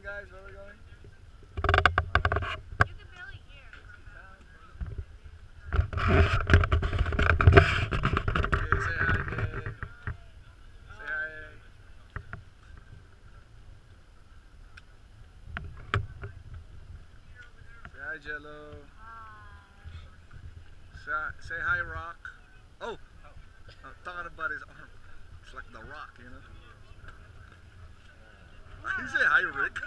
guys? Where are we going? You can barely hear. Okay, say hi, Dave. Say hi. Say hi, Jello. Say hi, Rock. Oh, talking about his arm. It's like the Rock, you know. You say hi, Rick.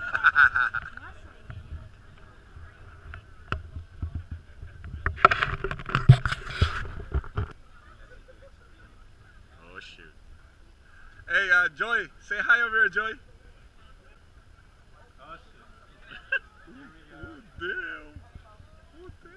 Oh shoot. Hey, Joy, say hi over here, Joy. Oh shit. Oh damn. Oh damn.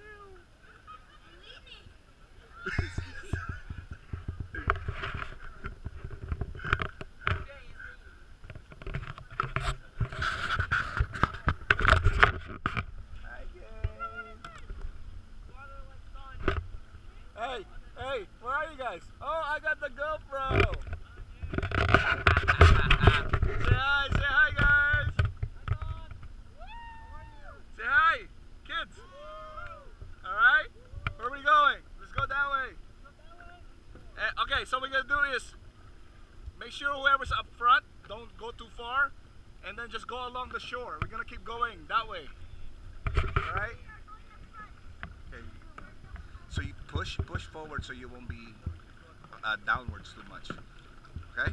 Hey, hey, where are you guys? Oh, I got the GoPro. Say hi, guys. Say hi, kids. All right, where are we going? Let's go that way. Okay, so what we're gonna do is make sure whoever's up front don't go too far, and then just go along the shore. We're gonna keep going that way. All right. Okay. So you push forward so you won't be downwards too much. Okay.